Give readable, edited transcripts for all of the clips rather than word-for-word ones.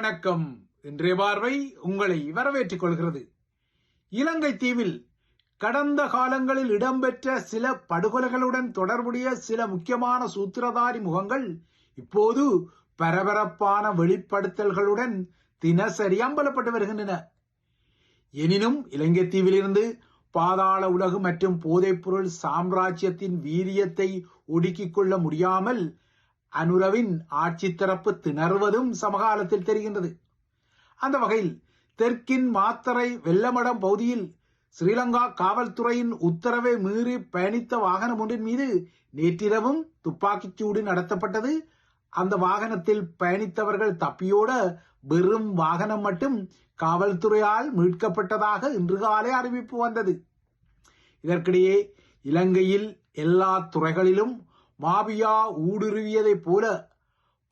வணக்கம். இன்றைய பார்வை உங்களை வரவேற்றுக் கொள்கிறது. இலங்கை தீவில் கடந்த காலங்களில் இடம்பெற்ற சில படுகொலைகளுடன் தொடர்புடைய சில முக்கியமான சூத்திரதாரி முகங்கள் இப்போது பரபரப்பான வெளிப்படுத்தல்களுடன் தினசரி அம்பலப்பட்டு வருகின்றன. எனினும் இலங்கை தீவிலிருந்து பாதாள உலகு மற்றும் போதைப்பொருள் சாம்ராஜ்யத்தின் வீரியத்தை ஒடுக்கிக் கொள்ள முடியாமல் அனுரவின் ஆட்சி தரப்பு திணறுவதும் சமகாலத்தில் தெரிகின்றது. அந்த வகையில் தெற்கின் மாத்தறை வெள்ளமடம் பகுதியில் ஸ்ரீலங்கா காவல்துறையின் உத்தரவை மீறி பயணித்த வாகனம் ஒன்றின் மீது நேற்றிரவும் துப்பாக்கிச்சூடு நடத்தப்பட்டது. அந்த வாகனத்தில் பயணித்தவர்கள் தப்பியோட வெறும் வாகனம் மட்டும் காவல்துறையால் மீட்கப்பட்டதாக இன்று காலை அறிவிப்பு வந்தது. இதற்கிடையே இலங்கையில் எல்லா துறைகளிலும் மாபியா ஊடுருவியதைப் போல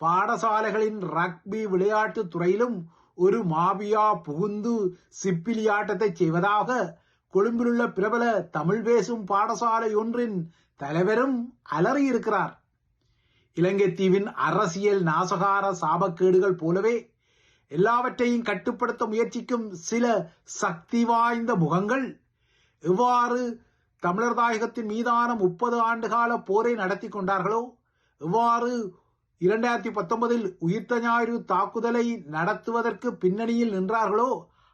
பாடசாலைகளின் ரக்பி விளையாட்டு துறையிலும் ஒரு மாபியா புகுந்து சிப்பிலியாட்டத்தை செய்வதாக கொழும்பிலுள்ள பிரபல தமிழ் பேசும் பாடசாலை ஒன்றின் தலைவரும் அலறியிருக்கிறார். இலங்கை தீவின் அரசியல் நாசகார சாபக்கேடுகள் போலவே எல்லாவற்றையும் கட்டுப்படுத்த முயற்சிக்கும் சில சக்தி வாய்ந்த முகங்கள் எவ்வாறு தமிழர் தாயகத்தின் மீதான 30 ஆண்டுகால போரை நடத்தி கொண்டார்களோ, எவ்வாறு 2019 உயிர்த்த ஞாயிறு தாக்குதலை நடத்துவதற்கு பின்னணியில் நின்றார்களோ,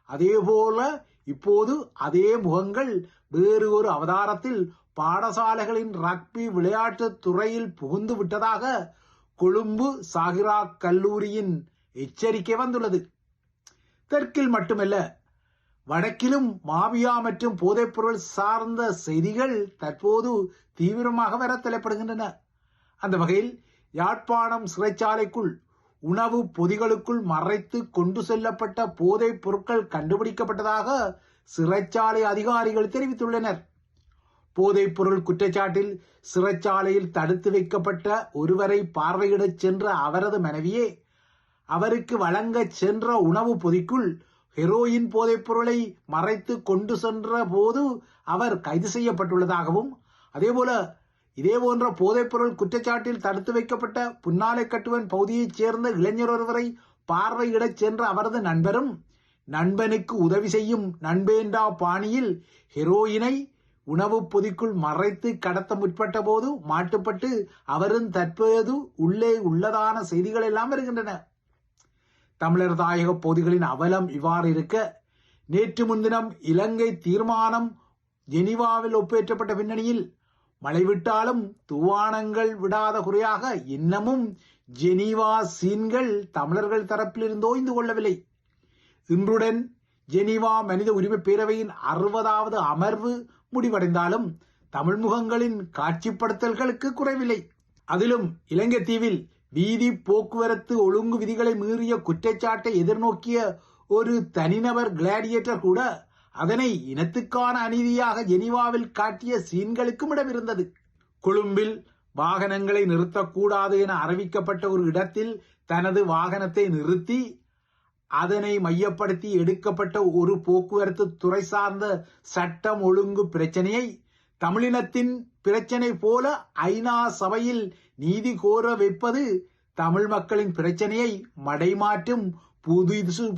அதேபோல இப்போது அதே முகங்கள் வேறு ஒரு அவதாரத்தில் பாடசாலைகளின் ரக்பி விளையாட்டு துறையில் புகுந்து விட்டதாக கொழும்பு சாகிரா கல்லூரியின் எச்சரிக்கை வந்துள்ளது. தெற்கில் மட்டுமல்ல, வடக்கிலும் மாபியா மற்றும் போதைப்பொருள் சார்ந்த செய்திகள் தற்போது தீவிரமாக வர தலைப்படுகின்றன. அந்த வகையில் யாழ்ப்பாணம் சிறைச்சாலைக்குள் உணவு பொதிகளுக்குள் மறைத்து கொண்டு செல்லப்பட்ட போதைப் பொருட்கள் கண்டுபிடிக்கப்பட்டதாக சிறைச்சாலை அதிகாரிகள் தெரிவித்துள்ளனர். போதைப் பொருள் குற்றச்சாட்டில் சிறைச்சாலையில் தடுத்து வைக்கப்பட்ட ஒருவரை பார்வையிடச் சென்ற அவரது மனைவியே அவருக்கு வழங்க சென்ற உணவு பொதிக்குள் ஹெரோயின் போதைப் பொருளை மறைத்து கொண்டு சென்ற போது அவர் கைது செய்யப்பட்டுள்ளதாகவும், அதேபோல இதேபோன்ற போதைப் பொருள் குற்றச்சாட்டில் தடுத்து வைக்கப்பட்ட புன்னாலை கட்டுவன் பகுதியைச் சேர்ந்த இளைஞர் ஒருவரை பார்வையிடச் சென்ற அவரது நண்பரும் நண்பனுக்கு உதவி செய்யும் நண்பேண்டா பாணியில் ஹெரோயினை உணவு பொதிக்குள் மறைத்து கடத்த முற்பட்ட போது மாட்டுப்பட்டு அவரும் தற்போது உள்ளே உள்ளதான செய்திகள் எல்லாம் வருகின்றன. தமிழர் தாயக பகுதிகளின் அவலம் இவ்வாறு இருக்க, நேற்று முன்தினம் இலங்கை தீர்மானம் ஜெனீவாவில் ஒப்பேற்றப்பட்ட பின்னணியில் மழைவிட்டாலும் தூவானங்கள் விடாத குறையாக இன்னமும் ஜெனீவா சீன்கள் தமிழர்கள் தரப்பில் இருந்து ஓய்ந்து கொள்ளவில்லை. இன்றுடன் ஜெனீவா மனித உரிமை பேரவையின் 60வது அமர்வு முடிவடைந்தாலும் தமிழ் முகங்களின் காட்சிப்படுத்தல்களுக்கு குறைவில்லை. அதிலும் இலங்கை தீவில் வீதி போக்குவரத்து ஒழுங்கு விதிகளை மீறிய குற்றச்சாட்டை எதிர்நோக்கிய ஒரு தனிநபர் கிளாடியேட்டர் கூட அதனை இனத்துக்கான அநீதியாக ஜெனீவாவில் காட்டிய சீன்களுக்கும் இடமிருந்தது. கொழும்பில் வாகனங்களை நிறுத்தக்கூடாது என அறிவிக்கப்பட்ட ஒரு இடத்தில் தனது வாகனத்தை நிறுத்தி அதனை மையப்படுத்தி எடுக்கப்பட்ட ஒரு போக்குவரத்து துறை சார்ந்த சட்டம் ஒழுங்கு பிரச்சனையை தமிழினத்தின் பிரச்சனை போல ஐநா சபையில் நீதி கோர வைப்பது தமிழ் மக்களின் பிரச்சனையை மடைமாற்றும்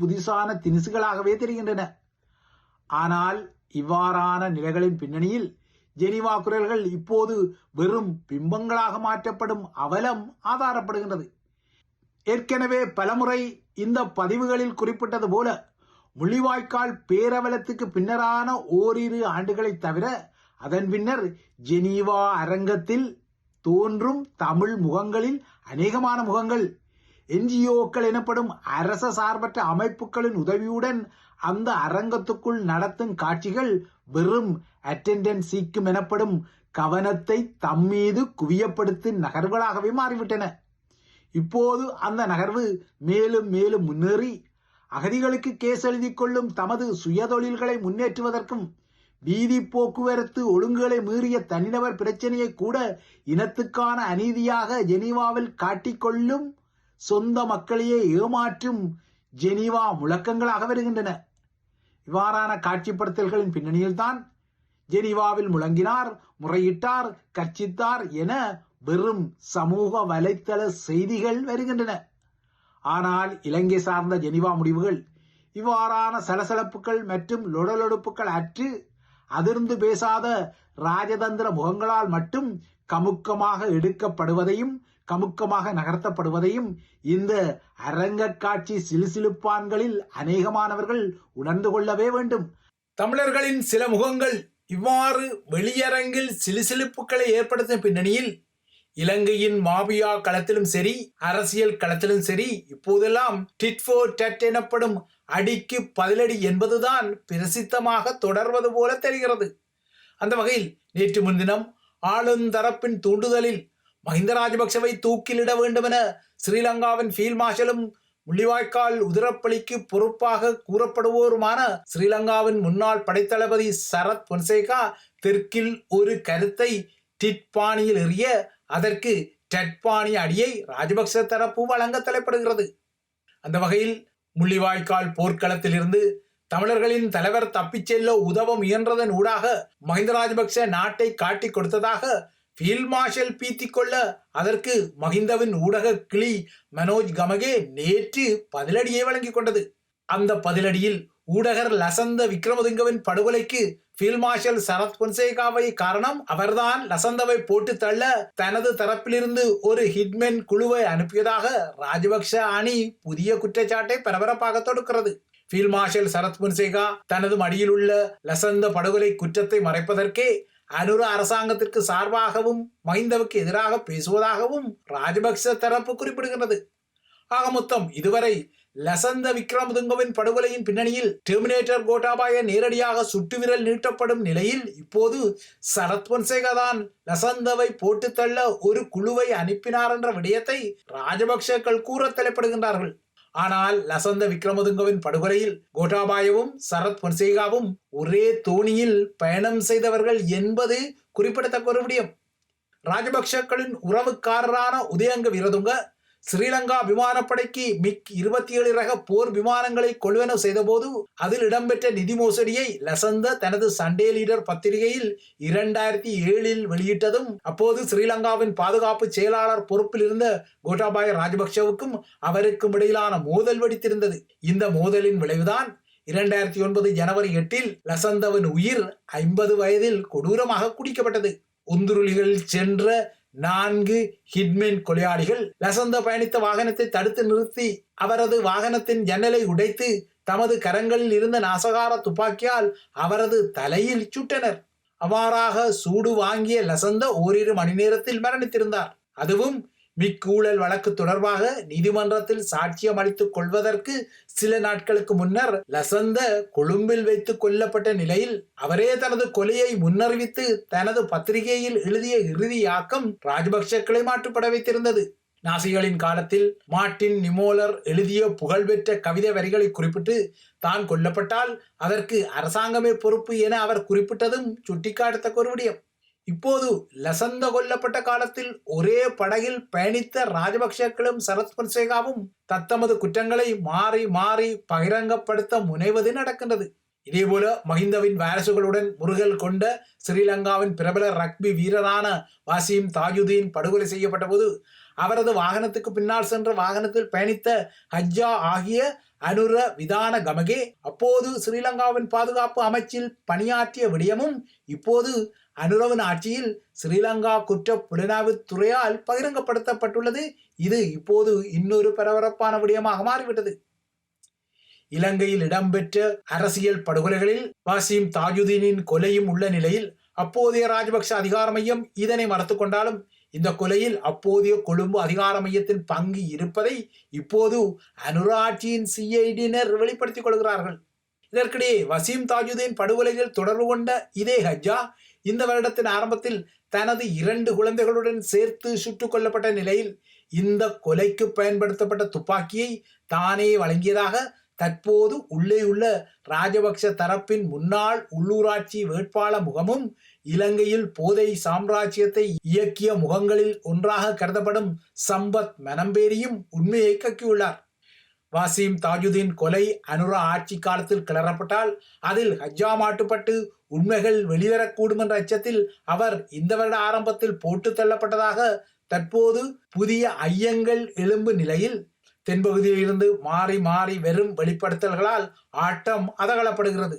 புதிசான திணிசுகளாகவே தெரிகின்றன. ஆனால் இவ்வாறான நிலைகளின் பின்னணியில் ஜெனீவா குரல்கள் இப்போது வெறும் பிம்பங்களாக மாற்றப்படும் அவலம் ஆதாரப்படுகின்றது. ஏற்கனவே பலமுறை இந்த பதிவுகளில் குறிப்பிட்டது போல முள்ளிவாய்க்கால் பேரவலத்துக்கு பின்னரான ஓரிரு ஆண்டுகளை தவிர அதன் பின்னர் ஜெனீவா அரங்கத்தில் தோன்றும் தமிழ் முகங்களில் அநேகமான முகங்கள் என்ஜிஓக்கள் எனப்படும் அரச சார்பற்ற அமைப்புகளின் உதவியுடன் அந்த அரங்கத்துக்குள் நடத்தும் காட்சிகள் வெறும் அட்டெண்டன்ஸ் சீக்கும் எனப்படும் கவனத்தை தம்மீது குவியப்படுத்தும் நகர்வுகளாகவே மாறிவிட்டன. இப்போது அந்த நகர்வு மேலும் மேலும் முன்னேறி அகதிகளுக்கு கேஸ் எழுதி கொள்ளும் தமது சுயதொழில்களை முன்னேற்றுவதற்கும் வீதி போக்குவரத்து ஒழுங்குகளை மீறிய தனிநபர் பிரச்சனையை கூட இனத்துக்கான அநீதியாக ஜெனீவாவில் காட்டிக்கொள்ளும் சொந்த மக்களையே ஏமாற்றும் ஜெனீவா முழக்கங்களாக வருகின்றன. இவ்வாறான காட்சிப்படுத்தல்களின் பின்னணியில்தான் ஜெனீவாவில் முழங்கினார், முறையிட்டார், கர்ச்சித்தார் என வெறும் சமூக வலைத்தள செய்திகள் வருகின்றன. ஆனால் இலங்கை சார்ந்த ஜெனீவா முடிவுகள் இவ்வாறான சலசலப்புகள் மற்றும் லொடலொடுப்புகள் அற்று அதிர்ந்து பேசாத ராஜதந்திர முகங்களால் மட்டும் கமுக்கமாக எடுக்கப்படுவதையும் கமுக்கமாக நகர்த்தப்படுவதையும் இந்த அரங்க காட்சி சிலுசிலுப்பான்களில் அநேகமானவர்கள் உணர்ந்து கொள்ளவே வேண்டும். தமிழர்களின் சில முகங்கள் இவ்வாறு வெளியரங்கில் சிலுசிலுப்புகளை ஏற்படுத்தும் பின்னணியில் இலங்கையின் மாபியா களத்திலும் சரி, அரசியல் களத்திலும் சரி, இப்போதெல்லாம் டிட் ஃபார் டட் எனப்படும் அடிக்கு பதிலடி என்பதுதான் பிரசித்தமாக தொடர்வது போல தெரிகிறது. அந்த வகையில் நேற்று முன்தினம் ஆளுந்தரப்பின் தூண்டுதலில் மஹிந்த ராஜபக்சவை தூக்கிலிட வேண்டும் என ஸ்ரீலங்காவின் ஃபீல்ட் மார்ஷலும் முள்ளிவாய்க்கால் உதிரப்பலிக்கு பொறுப்பாக கூறப்படுவோருமான ஸ்ரீலங்காவின் முன்னாள் படைத்தளபதி சரத் பொன்சேகா தெற்கில் ஒரு கருத்தை டிட் பாணியில் எறிய அதற்கு டட் பாணி அடியை ராஜபக்ச தரப்பு வழங்க தலைப்படுகிறது. அந்த வகையில் முள்ளிவாய்க்கால் போர்க்களத்தில் இருந்து தமிழர்களின் தலைவர் தப்பிச் செல்ல உதவ முயன்றதன் ஊடாக மஹிந்த ராஜபக்ச நாட்டை காட்டிக் கொடுத்ததாக ஃபீல்ட் மார்ஷல் பீத்திக் கொள்ள அதற்கு மஹிந்தவின் ஊடக கிளி மனோஜ் கமகே நேற்று பதிலடியை வழங்கிக் கொண்டது. அந்த பதிலடியில் ஊடகர் லசந்த விக்ரமதுங்கவின் படுகொலைக்கு ஃபீல்ட் மார்ஷல் சரத் பொன்சேகாவை காரணம், அவர்தான் லசந்தவை போட்டு தள்ள தனது தரப்பிலிருந்து ஒரு ஹிட்மென் குழுவை அனுப்பியதாக ராஜபக்ஷ அணி புதிய குற்றச்சாட்டை பரபரப்பாக தொடுக்கிறது. ஃபீல்ட் மார்ஷல் சரத் பொன்சேகா தனது மடியில் உள்ள லசந்த படுகொலை குற்றத்தை மறைப்பதற்கே அனுர அரசாங்கத்திற்கு சார்பாகவும் மஹிந்தவுக்கு எதிராக பேசுவதாகவும் ராஜபக்ச தரப்பு குறிப்பிடுகிறது. ஆக மொத்தம் இதுவரை லசந்த விக்ரமதுங்கவின் படுகொலையின் பின்னணியில் டெர்மினேட்டர் கோட்டாபாய நேரடியாக சுட்டுவிரல் நீட்டப்படும் நிலையில் இப்போது சரத் பொன்சேகா தான் லசந்தவை போட்டு தள்ள ஒரு குழுவை அனுப்பினார் என்ற விடயத்தை ராஜபக்சர்கள் கூற தலைப்படுகின்றார்கள். ஆனால் லசந்த விக்ரமதுங்கவின் படுகொலையில் கோட்டாபாயவும் சரத் பொன்சேகாவும் ஒரே தோணியில் பயணம் செய்தவர்கள் என்பது குறிப்பிடத்தக்க ஒரு விடயம். ராஜபக்சக்களின் உறவுக்காரரான உதயங்க வீரதுங்க ஸ்ரீலங்கா விமானப்படைக்கு மிக் 27 ரக போர் விமானங்களை கொள்வனவு செய்த போது அதில் இடம்பெற்ற நிதி மோசடியை லசந்த தனது சண்டே லீடர் பத்திரிகையில் 2007 வெளியிட்டதும் அப்போது ஸ்ரீலங்காவின் பாதுகாப்பு செயலாளர் பொறுப்பில் இருந்த கோட்டாபாய ராஜபக்சவுக்கும் அவருக்கும் இடையிலான மோதல் வெடித்திருந்தது. இந்த மோதலின் விளைவுதான் 2009 ஜனவரி 8 லசந்தவின் உயிர் 50 வயதில் கொடூரமாக குடிக்கப்பட்டது. உந்துருளிகளில் சென்ற 4 ஹிட்மென் கொலையாளிகள் லசந்த பயணித்த வாகனத்தை தடுத்து நிறுத்தி அவரது வாகனத்தின் ஜன்னலை உடைத்து தமது கரங்களில் இருந்த நாசகார துப்பாக்கியால் அவரது தலையில் சுட்டனர். அவ்வாறாக சூடு வாங்கிய லசந்த ஓரிரு மணி நேரத்தில் மரணித்திருந்தார். அதுவும் மிக்கூழல் வழக்கு தொடர்பாக நீதிமன்றத்தில் சாட்சியம் அளித்துக் கொள்வதற்கு சில நாட்களுக்கு முன்னர் லசந்த கொழும்பில் வைத்து கொல்லப்பட்ட நிலையில் அவரே தனது கொலையை முன்னறிவித்து தனது பத்திரிகையில் எழுதிய இறுதியாக்கம் ராஜபக்சக்களை மாற்றுப்பட வைத்திருந்தது. நாசிகளின் காலத்தில் மார்ட்டின் நிமோலர் எழுதிய புகழ்பெற்ற கவிதை வரிகளை குறிப்பிட்டு தான் கொல்லப்பட்டால் அதற்கு அரசாங்கமே பொறுப்பு என அவர் குறிப்பிட்டதும் சுட்டிக்காட்டத்தக்க ஒரு விடயம். இப்போது லசந்த கொல்லப்பட்ட காலத்தில் ஒரே படகில் பயணித்த ராஜபக்சக்களும் சரத் பொன்சேகாவும் தத்தமது குற்றங்களை மாறி மாறி பகிரங்கப்படுத்த முனைவது நடக்கின்றது. இதேபோல மஹிந்தவின் வாரிசுகளுடன் முருகல் கொண்ட ஸ்ரீலங்காவின் பிரபல ரக்பி வீரரான வாசிம் தாஜுதீன் படுகொலை செய்யப்பட்ட போது அவரது வாகனத்துக்கு பின்னால் சென்ற வாகனத்தில் பயணித்த ஹஜ்ஜா ஆகிய அனுர விதான கமகே அப்போது ஸ்ரீலங்காவின் பாதுகாப்பு அமைச்சில் பணியாற்றிய விடயமும் இப்போது அனுரவின் ஆட்சியில் ஸ்ரீலங்கா குற்ற புலனாய்வுத் துறையால் பகிரங்கப்படுத்தப்பட்டுள்ளது. இது இப்போது இன்னொரு பரபரப்பான விடயமாக மாறிவிட்டது. இலங்கையில் இடம்பெற்ற அரசியல் படுகொலைகளில் வாசிம் தாஜுதீனின் கொலையும் உள்ள நிலையில் அப்போதைய ராஜபக்ச அதிகார மையம் இதனை மறுத்துக் கொண்டாலும் இந்த கொலையில் அப்போதைய கொழும்பு அதிகார மையத்தின் பங்கு இருப்பதை இப்போது அனுர ஆட்சியின் சிஐடியினர் வெளிப்படுத்திக் கொள்கிறார்கள். இதற்கிடையே வசீம் தாஜுதீன் படுகொலையில் தொடர்பு கொண்ட இதே ஹஜ்ஜா இந்த வருடத்தின் ஆரம்பத்தில் தனது 2 குழந்தைகளுடன் சேர்த்து சுட்டுக் கொல்லப்பட்ட நிலையில் இந்த கொலைக்கு பயன்படுத்தப்பட்ட துப்பாக்கியை தானே வழங்கியதாக தற்போது உள்ளேயுள்ள ராஜபக்ச தரப்பின் முன்னாள் உள்ளூராட்சி வேட்பாளர் முகமும் இலங்கையில் போதை சாம்ராஜ்யத்தை இயக்கிய முகங்களில் ஒன்றாக கருதப்படும் சம்பத் மனம்பேரியும் உண்மையை கக்கியுள்ளார். வாசிம் தாஜுதீன் கொலை அனுர ஆட்சி காலத்தில் கிளறப்பட்டால் அதில் ஹஜ்ஜா மாட்டுப்பட்டு உண்மைகள் வெளிவரக்கூடும் என்ற அச்சத்தில் அவர் இந்த வருட ஆரம்பத்தில் போட்டு தள்ளப்பட்டதாக தற்போது புதிய ஐயங்கள் எழும்பு நிலையில் தென்பகுதியில் இருந்து மாறி மாறி வெறும் வெளிப்படுத்தல்களால் ஆட்டம் அதகலப்படுகிறது.